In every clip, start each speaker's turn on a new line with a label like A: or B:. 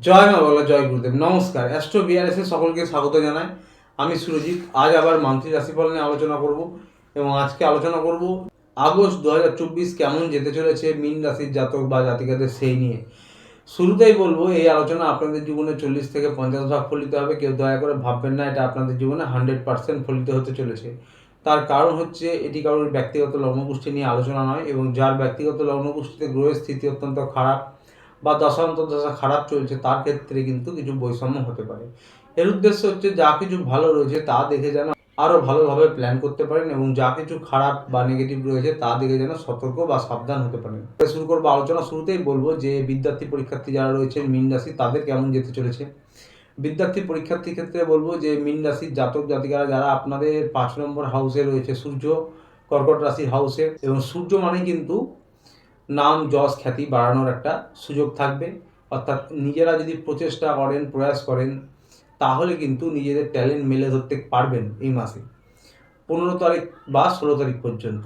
A: জয় মা বলা, জয় গুরুদেব। নমস্কার, অ্যাস্ট্রো বিআরএস এর সকলকে স্বাগত জানাই। আমি সুরজিৎ। আজ আবার মান্থলি রাশিফল নিয়ে আলোচনা করব এবং আজকে আলোচনা করব আগস্ট 2024 কেমন যেতে চলেছে মীন রাশির জাতক বা জাতিকাদের সেই নিয়ে। শুরুতেই বলবো, এই আলোচনা আপনাদের জীবনে 40 থেকে 50 ভাগ ফলিত হবে। কেউ দয়া করে ভাববেন না এটা আপনাদের জীবনে 100% ফলিত হতে চলেছে। তার কারণ হচ্ছে, এটি কারোর ব্যক্তিগত লগ্নপুষ্টি নিয়ে আলোচনা নয়, এবং যার ব্যক্তিগত লগ্নপুষ্টিতে গ্রহের স্থিতি অত্যন্ত খারাপ বা দশা খারাপ চলছে, তার ক্ষেত্রে কিন্তু কিছু বৈষম্য হতে পারে। এর উদ্দেশ্য হচ্ছে, যা কিছু ভালো রয়েছে তা দেখে যেন আরও ভালোভাবে প্ল্যান করতে পারেন, এবং যা কিছু খারাপ বা নেগেটিভ রয়েছে তা দেখে যেন সতর্ক বা সাবধান হতে পারেন। শুরু করবো আলোচনা। শুরুতেই বলবো যে বিদ্যার্থী পরীক্ষার্থী যারা রয়েছেন মীন রাশি, তাদের কেমন যেতে চলেছে। বিদ্যার্থী পরীক্ষার্থীর ক্ষেত্রে বলবো যে মীন রাশির জাতক জাতিকারা যারা আপনাদের 5 নম্বর হাউসে রয়েছে, সূর্য কর্কট রাশির হাউসে, এবং সূর্য মানে কিন্তু নাম যশ খ্যাতি বাড়ানোর একটা সুযোগ থাকবে। অর্থাৎ নিজেরা যদি প্রচেষ্টা করেন, প্রয়াস করেন, তাহলে কিন্তু নিজেদের ট্যালেন্ট মেলে ধরতে পারবেন এই মাসে 15 তারিখ বা 16 তারিখ পর্যন্ত।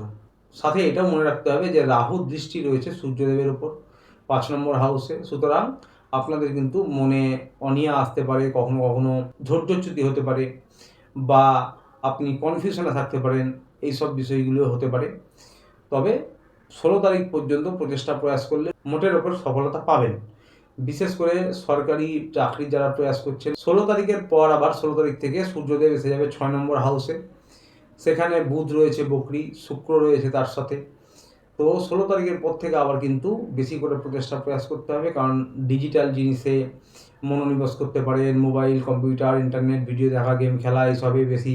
A: সাথে এটাও মনে রাখতে হবে যে রাহু দৃষ্টি রয়েছে সূর্যদেবের ওপর 5 নম্বর হাউসে। সুতরাং আপনাদের কিন্তু মনে অনীহা আসতে পারে, কখনো কখনো ধৈর্যচ্যুতি হতে পারে, বা আপনি কনফিউশনে থাকতে পারেন, এইসব বিষয়গুলো হতে পারে। তবে 16 তারিখ পর্যন্ত প্রচেষ্টা প্রয়াস করলে মোটের ওপর সফলতা পাবেন। বিশেষ করে সরকারি চাকরি যারা প্রয়াস করছেন, 16 তারিখের পর আবার 16 তারিখ থেকে সূর্যদেব এসে যাবে 6 নম্বর হাউসে। সেখানে বুধ রয়েছে বকরি, শুক্র রয়েছে তার সাথে। তো 16 তারিখের পর থেকে আবার কিন্তু বেশি করে প্রচেষ্টা প্রয়াস করতে হবে, কারণ ডিজিটাল জিনিসে মনোনিবেশ করতে পারেন। মোবাইল, কম্পিউটার, ইন্টারনেট, ভিডিও দেখা, গেম খেলা, এইসবে বেশি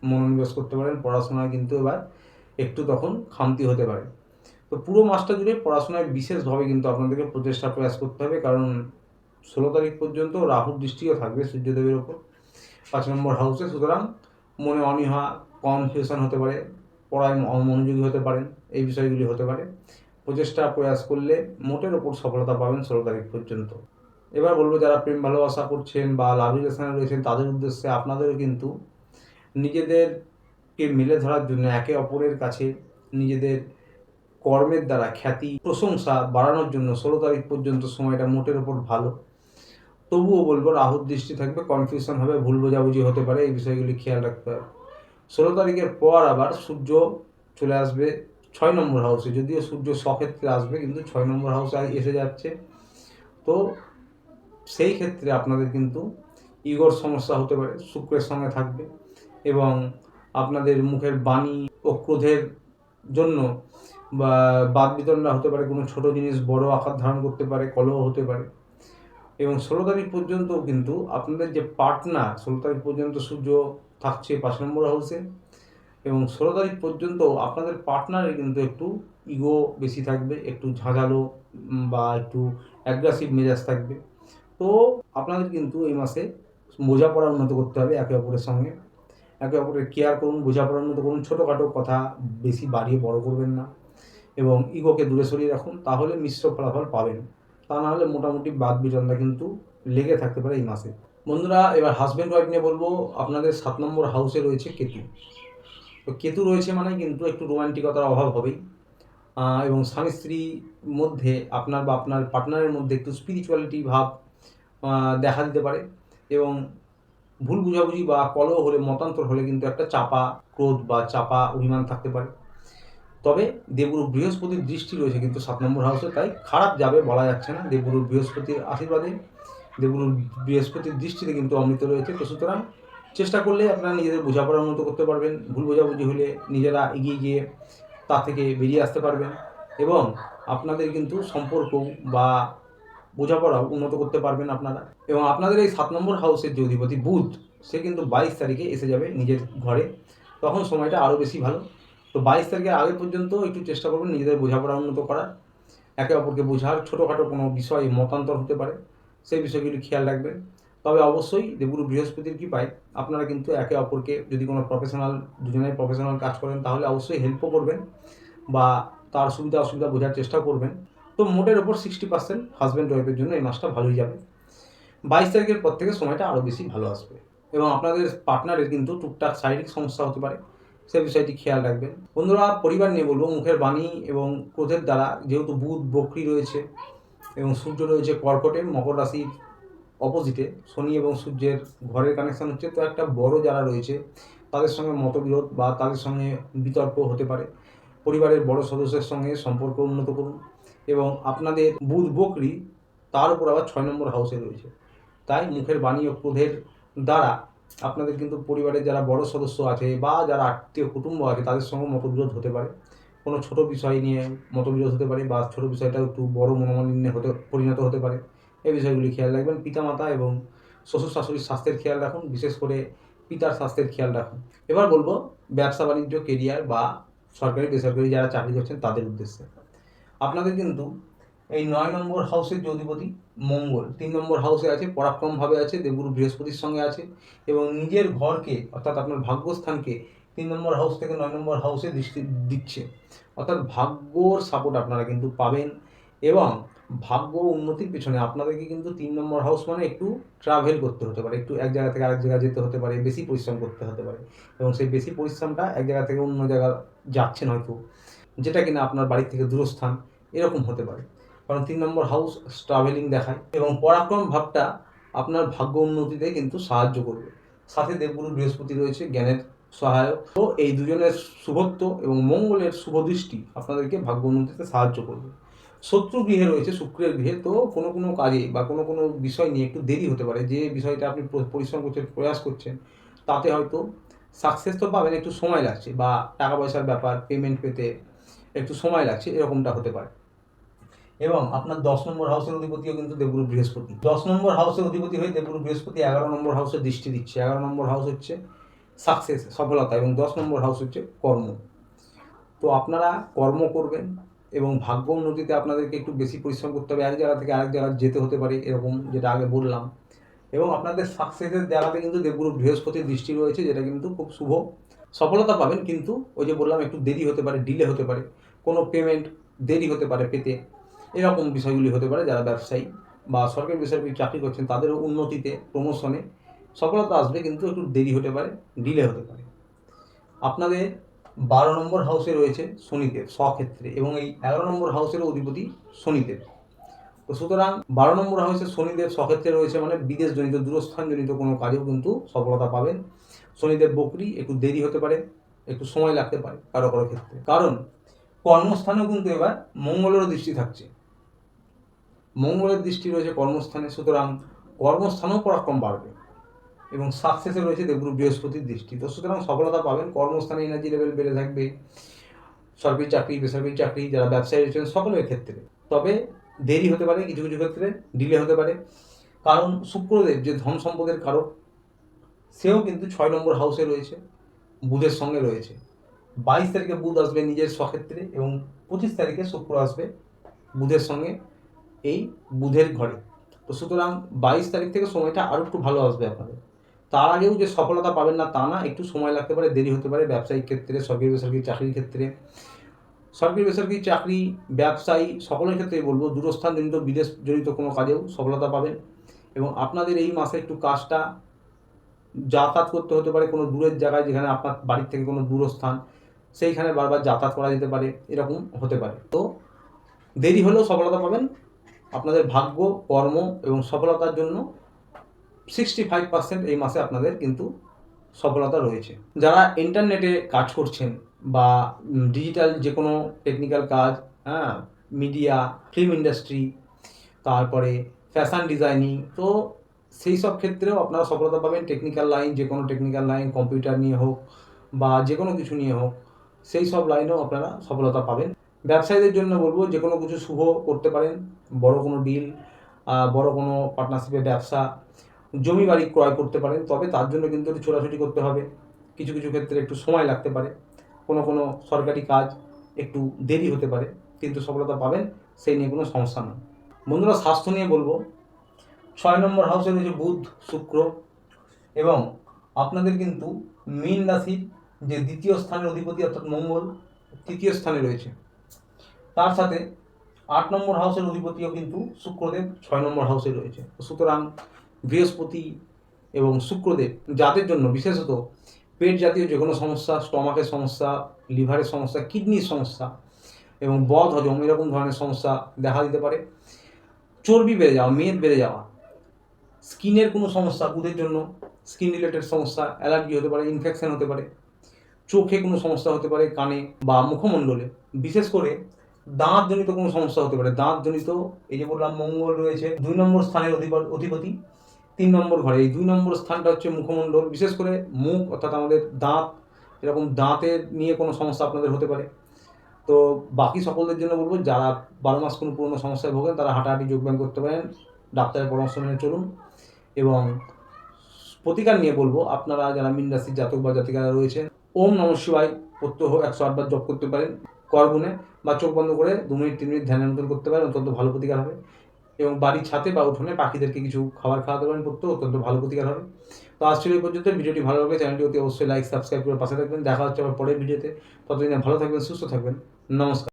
A: মনোনিবেশ করতে পারেন। পড়াশোনায় কিন্তু এবার একটু তখন খামতি হতে পারে। তো পুরো মাসটা জুড়ে পড়াশোনায় বিশেষভাবে কিন্তু আপনাদেরকে প্রচেষ্টা প্রয়াস করতে হবে, কারণ 16 তারিখ পর্যন্ত রাহুর দৃষ্টিও থাকবে সূর্যদেবের ওপর 5 নম্বর হাউসে। সুতরাং মনে অনীহা, কনফিউশন হতে পারে, পড়ায় অমনোযোগী হতে পারেন, এই বিষয়গুলি হতে পারে। প্রচেষ্টা প্রয়াস করলে মোটের ওপর সফলতা পাবেন 16 তারিখ পর্যন্ত। এবার বলবো, যারা প্রেম ভালোবাসা করছেন বা লাভ রিলেশনে রয়েছেন, তাদের উদ্দেশ্যে আপনাদেরও কিন্তু নিজেদেরকে মেলে ধরার জন্য একে অপরের কাছে নিজেদের কর্মের দ্বারা খ্যাতি, প্রশংসা বাড়ানোর জন্য 16 তারিখ পর্যন্ত সময়টা মোটের ওপর ভালো। তবুও বলবো, রাহুর দৃষ্টি থাকবে, কনফিউশন হবে, ভুল বোঝাবুঝি হতে পারে, এই বিষয়গুলি খেয়াল রাখতে হবে। 16 তারিখের পর আবার সূর্য চলে আসবে 6 নম্বর হাউসে। যদিও সূর্য স্বক্ষেত্রে আসবে, কিন্তু 6 নম্বর হাউসে এসে যাচ্ছে। তো সেই ক্ষেত্রে আপনাদের কিন্তু ইগোর সমস্যা হতে পারে, শুক্রের সঙ্গে থাকবে, এবং আপনাদের মুখের বাণী ও ক্রোধের জন্য বা বাদ বিতণ্ডা হতে পারে। কোনো ছোট জিনিস বড় আকার ধারণ করতে পারে, কলহ হতে পারে। এবং 16 তারিখ পর্যন্ত কিন্তু আপনাদের যে পার্টনার, 16 তারিখ পর্যন্ত সূর্য থাকছে 5 নম্বর হাউসে, এবং 16 তারিখ পর্যন্ত আপনাদের পার্টনারের কিন্তু একটু ইগো বেশি থাকবে, একটু ঝাঁঝালো বা একটু অ্যাগ্রেসিভ মেজাজ থাকবে। তো আপনাদের কিন্তু এই মাসে বোঝাপড়া উন্নত করতে হবে একে অপরের সঙ্গে। একে অপরের কেয়ার করুন, বোঝাপড়া উন্নত করুন। ছোটোখাটো কথা বেশি বাড়িয়ে বড় করবেন না, এবং ইগোকে দূরে সরিয়ে রাখুন, তাহলে মিশ্র ফলাফল পাবেন। তা না হলে মোটামুটি বাদ বিতণ্ডা কিন্তু লেগে থাকতে পারে এই মাসে। বন্ধুরা, এবার হাজব্যান্ড ওয়াইফ নিয়ে বলবো। আপনাদের 7 নম্বর হাউসে রয়েছে কেতু। তো কেতু রয়েছে মানে কিন্তু একটু রোমান্টিকতার অভাব হবেই, এবং স্বামী স্ত্রীর মধ্যে আপনার বা আপনার পার্টনারের মধ্যে একটু স্পিরিচুয়ালিটি ভাব দেখা দিতে পারে, এবং ভুল বুঝাবুঝি বা কলহ হলে, মতান্তর হলে কিন্তু একটা চাপা ক্রোধ বা চাপা অভিমান থাকতে পারে। তবে দেবগুরু বৃহস্পতির দৃষ্টি রয়েছে কিন্তু 7 নম্বর হাউসে, তাই খারাপ যাবে বলা যাচ্ছে না। দেবগুরু বৃহস্পতির আশীর্বাদে, দেবগুরু বৃহস্পতির দৃষ্টিতে কিন্তু অমৃত রয়েছে। তো সুতরাং চেষ্টা করলে আপনারা নিজেদের বোঝাপড়া উন্নত করতে পারবেন। ভুল বোঝাবুঝি হলে নিজেরা এগিয়ে গিয়ে তা থেকে বেরিয়ে আসতে পারবেন, এবং আপনাদের কিন্তু সম্পর্ক বা বোঝাপড়াও উন্নত করতে পারবেন আপনারা। এবং আপনাদের এই 7 নম্বর হাউসের যে অধিপতি বুধ, সে কিন্তু 22 তারিখে এসে যাবে নিজের ঘরে। তখন সময়টা আরও বেশি ভালো। তো 22 তারিখের আগে পর্যন্ত একটু চেষ্টা করবেন নিজেদের বোঝাপড়া উন্নত করার, একে অপরকে বোঝার। ছোটোখাটো কোনো বিষয়ে মতান্তর হতে পারে, সেই বিষয়গুলি খেয়াল রাখবেন। তবে অবশ্যই দেবগুরু বৃহস্পতির কৃপায় আপনারা কিন্তু একে অপরকে, যদি কোনো দুজনেই প্রফেশনাল কাজ করেন, তাহলে অবশ্যই হেল্পও করবেন বা তার সুবিধা অসুবিধা বোঝার চেষ্টাও করবেন। তো মোটের ওপর 60% হাজব্যান্ড ওয়াইফের জন্য এই মাসটা ভালোই যাবে। 22 তারিখের পর থেকে সময়টা আরও বেশি ভালো আসবে, এবং আপনাদের পার্টনারের কিন্তু টুকটাক শারীরিক সমস্যা হতে পারে, সে বিষয়টি খেয়াল রাখবেন। বন্ধুরা, পরিবার নিয়ে বলবো, মুখের বাণী এবং ক্রোধের দ্বারা, যেহেতু বুধ বকরি রয়েছে এবং সূর্য রয়েছে কর্কটে, মকর রাশির অপোজিটে শনি এবং সূর্যের ঘরের কানেকশন হচ্ছে, তো একটা বড় যারা রয়েছে তাদের সঙ্গে মতবিরোধ বা তাদের সঙ্গে বিতর্ক হতে পারে। পরিবারের বড় সদস্যের সঙ্গে সম্পর্ক উন্নত করুন। এবং আপনাদের বুধ বকরি তার উপর আবার 6 নম্বর হাউসে রয়েছে, তাই মুখের বাণী ও ক্রোধের দ্বারা আপনাদের কিন্তু পরিবারের যারা বড় সদস্য আছে বা যারা আত্মীয় কুটুম্ব আছে তাদের সঙ্গে মতবিরোধ হতে পারে। কোনো ছোট বিষয় নিয়ে মতবিরোধ হতে পারে বা ছোট বিষয়টাও একটু বড় মনোমালিন্যে পরিণত হতে পারে। এই বিষয়গুলি খেয়াল রাখবেন। পিতামাতা এবং শ্বশুর শাশুড়ির স্বাস্থ্যের খেয়াল রাখুন, বিশেষ করে পিতার স্বাস্থ্যের খেয়াল রাখুন। এবার বলবো ব্যবসা বাণিজ্য, কেরিয়ার বা সরকারি বেসরকারি যারা চাকরি করছেন তাদের উদ্দেশ্যে। আপনাদের কিন্তু এই 9 নম্বর হাউসের যে অধিপতি মঙ্গল 3 নম্বর হাউসে আছে, পরাক্রমভাবে আছে, দেবগুরু বৃহস্পতির সঙ্গে আছে এবং নিজের ঘরকে অর্থাৎ আপনার ভাগ্যস্থানকে 3 নম্বর হাউস থেকে 9 নম্বর হাউসে দৃষ্টি দিচ্ছে। অর্থাৎ ভাগ্যর সাপোর্ট আপনারা কিন্তু পাবেন এবং ভাগ্য উন্নতির পেছনে আপনাদেরকে কিন্তু 3 নম্বর হাউস মানে একটু ট্রাভেল করতে হতে পারে, একটু এক জায়গা থেকে আরেক জায়গায় যেতে হতে পারে, বেশি পরিশ্রম করতে হতে পারে এবং সেই বেশি পরিশ্রমটা এক জায়গা থেকে অন্য জায়গায় যাচ্ছেন হয়তো, যেটা কিনা আপনার বাড়ি থেকে দূরস্থান এরকম হতে পারে, কারণ 3 নম্বর হাউস ট্রাভেলিং দেখায় এবং পরাক্রম ভাবটা আপনার ভাগ্য উন্নতিতে কিন্তু সাহায্য করবে। সাথে দেবগুরু বৃহস্পতি রয়েছে, জ্ঞানের সহায়ক। তো এই দুজনের শুভত্ব এবং মঙ্গলের শুভ দৃষ্টি আপনাদেরকে ভাগ্য উন্নতিতে সাহায্য করবে। শত্রু গৃহে রয়েছে শুক্রের গৃহে, তো কোনো কোনো কাজে বা কোনো কোনো বিষয় নিয়ে একটু দেরি হতে পারে। যে বিষয়টা আপনি পরিশ্রম করছেন, প্রয়াস করছেন, তাতে হয়তো সাকসেস তো পাবেন, একটু সময় লাগছে বা টাকা পয়সার ব্যাপার, পেমেন্ট পেতে একটু সময় লাগছে, এরকমটা হতে পারে। এবং আপনার 10 নম্বর হাউসের অধিপতিও কিন্তু দেবগুরু বৃহস্পতি। 10 নম্বর হাউসের অধিপতি হয়ে দেবগুরু বৃহস্পতি 11 নম্বর হাউসে দৃষ্টি দিচ্ছে। 11 নম্বর হাউস হচ্ছে সাকসেস, সফলতা, এবং 10 নম্বর হাউস হচ্ছে কর্ম। তো আপনারা কর্ম করবেন এবং ভাগ্য উন্নতিতে আপনাদেরকে একটু বেশি পরিশ্রম করতে হবে, এক জায়গা থেকে আরেক জায়গায় যেতে হতে পারে, এরকম যেটা আগে বললাম। এবং আপনাদের সাকসেসের জায়গাতে কিন্তু দেবগুরু বৃহস্পতির দৃষ্টি রয়েছে, যেটা কিন্তু খুব শুভ। সফলতা পাবেন, কিন্তু ওই যে বললাম একটু দেরি হতে পারে, ডিলে হতে পারে, কোনো পেমেন্ট দেরি হতে পারে পেতে, এরকম বিষয়গুলি হতে পারে। যারা ব্যবসায়ী বা সরকারি বেসরকারি চাকরি করছেন তাদেরও উন্নতিতে, প্রমোশনে সফলতা আসবে, কিন্তু একটু দেরি হতে পারে, ডিলে হতে পারে। আপনাদের 12 নম্বর হাউসে রয়েছে শনিদেব স্বক্ষেত্রে এবং এই 11 নম্বর হাউসের অধিপতি শনিদেব। তো সুতরাং 12 নম্বর হাউসে শনিদেব স্বক্ষেত্রে রয়েছে মানে বিদেশজনিত, দূরস্থানজনিত কোনো কাজেও কিন্তু সফলতা পাবেন। শনিদেব বকরি, একটু দেরি হতে পারে, একটু সময় লাগতে পারে কারো কারো ক্ষেত্রে, কারণ কর্মস্থানেও কিন্তু এবার মঙ্গলেরও দৃষ্টি থাকছে। মঙ্গলের দৃষ্টি রয়েছে কর্মস্থানে, সুতরাং কর্মস্থানেও পরাক্রম বাড়বে এবং সাকসেসে রয়েছে দেবগুরু বৃহস্পতির দৃষ্টি। তো সুতরাং সফলতা পাবেন, কর্মস্থানে এনার্জি লেভেল বেড়ে থাকবে। সরকারি চাকরি, বেসরকারি চাকরি, যারা ব্যবসায়ী রয়েছেন সকলের ক্ষেত্রে। তবে দেরি হতে পারে, কিছু কিছু ক্ষেত্রে ডিলে হতে পারে, কারণ শুক্রদেব যে ধন সম্পদের কারক, সেও কিন্তু 6 নম্বর হাউসে রয়েছে, বুধের সঙ্গে রয়েছে। 22 তারিখে বুধ আসবে নিজের স্বক্ষেত্রে এবং 25 তারিখে শুক্র আসবে বুধের সঙ্গে এই বুধের ঘরে। তো সুতরাং 22 তারিখ থেকে সময়টা আরও একটু ভালো আসবে আপনাদের। তার আগেও যে সফলতা পাবেন না তা না, একটু সময় লাগতে পারে, দেরি হতে পারে ব্যবসায়িক ক্ষেত্রে, সরকারি বেসরকারি চাকরির ক্ষেত্রে। সরকারি বেসরকারি চাকরি, ব্যবসায়ী সকলের ক্ষেত্রেই বলবো, দূরস্থানজনিত, বিদেশজনিত কোনো কাজেও সফলতা পাবেন। এবং আপনাদের এই মাসে একটু কাজটা যাতায়াত করতে হতে পারে কোনো দূরের জায়গায়, যেখানে আপনার বাড়ির থেকে কোনো দূরস্থান, সেইখানে বারবার যাতায়াত করা যেতে পারে, এরকম হতে পারে। তো দেরি হলেও সফলতা পাবেন। আপনাদের ভাগ্য, কর্ম এবং সফলতার জন্য 65% এই মাসে আপনাদের কিন্তু সফলতা রয়েছে। যারা ইন্টারনেটে কাজ করছেন বা ডিজিটাল যে কোনো টেকনিক্যাল কাজ, মিডিয়া, ফিল্ম ইন্ডাস্ট্রি, তারপরে ফ্যাশন ডিজাইনিং, তো সেই সব ক্ষেত্রেও আপনারা সফলতা পাবেন। টেকনিক্যাল লাইন, যে কোনো টেকনিক্যাল লাইন, কম্পিউটার নিয়ে হোক বা যে কোনো কিছু নিয়ে হোক, সেই সব লাইনেও আপনারা সফলতা পাবেন। ব্যবসায়ীদের জন্য বলবো যে কোনো কিছু শুভ করতে পারেন, বড় কোনো ডিল, বড় কোনো পার্টনারশিপে ব্যবসা, জমি বাড়ি ক্রয় করতে পারেন। তবে তার জন্য কিন্তু একটু ছোটাছুটি করতে হবে, কিছু কিছু ক্ষেত্রে একটু সময় লাগতে পারে, কোনো কোনো সরকারি কাজ একটু দেরি হতে পারে, কিন্তু সফলতা পাবেন, সেই নিয়ে কোনো সমস্যা নেই। বন্ধুরা, স্বাস্থ্য নিয়ে বলবো, 6 নম্বর হাউসে রয়েছে বুধ, শুক্র এবং আপনাদের কিন্তু মীন রাশির যে দ্বিতীয় স্থানের অধিপতি অর্থাৎ মঙ্গল তৃতীয় স্থানে রয়েছে। তার সাথে 8 নম্বর হাউসের অধিপতিও কিন্তু শুক্রদেব 6 নম্বর হাউসে রয়েছে। সুতরাং বৃহস্পতি এবং শুক্রদেব যাদের জন্য বিশেষত পেট জাতীয় যে কোনো সমস্যা, স্টমাকের সমস্যা, লিভারের সমস্যা, কিডনির সমস্যা এবং বদ হজম, এরকম ধরনের সমস্যা দেখা দিতে পারে। চর্বি বেড়ে যাওয়া, মেদ বেড়ে যাওয়া, স্কিনের কোনো সমস্যা, বুধের জন্য স্কিন রিলেটেড সমস্যা, অ্যালার্জি হতে পারে, ইনফেকশন হতে পারে, চোখে কোনো সমস্যা হতে পারে, কানে বা মুখমণ্ডলে, বিশেষ করে দাঁতজনিত কোনো সমস্যা হতে পারে। দাঁতজনিত, এই যে বললাম মঙ্গল রয়েছে 2 নম্বর স্থানের অধিপতি 3 নম্বর ঘরে। এই 2 নম্বর স্থানটা হচ্ছে মুখমণ্ডল, বিশেষ করে মুখ অর্থাৎ আমাদের দাঁত, এরকম দাঁতের নিয়ে কোনো সমস্যা আপনাদের হতে পারে। তো বাকি সকলদের জন্য বলবো, যারা 12 মাস কোনো পুরনো সমস্যায় ভোগেন তারা হাঁটাহাঁটি যোগব্যায়াম করতে পারেন, ডাক্তারের পরামর্শ মেনে চলুন। এবং প্রতিকার নিয়ে বলবো, আপনারা যারা মীন রাশির জাতক বা জাতিকারা রয়েছেন, ওম নমঃ শিবায় প্রত্যহ 108 বার জপ করতে পারেন করগুনে, বা চোখ বন্ধ করে 2 মিনিট 3 মিনিট ধ্যানের মতন করতে পারেন, অত্যন্ত ভালো প্রতিকার হবে। এবং বাড়ির ছাদে বা উঠোনে পাখিদেরকে কিছু খাবার খাওয়াতে পারেন প্রত্যহ, অত্যন্ত ভালো প্রতিকার হবে। তো আজ ছিল এই পর্যন্ত। ভিডিওটি ভালো লাগলে চ্যানেলটি অতি অবশ্যই লাইক সাবস্ক্রাইব করে পাশে থাকবেন। দেখা হচ্ছে আবার পরের ভিডিওতে। ততদিনে ভালো থাকবেন, সুস্থ থাকবেন। নমস্কার।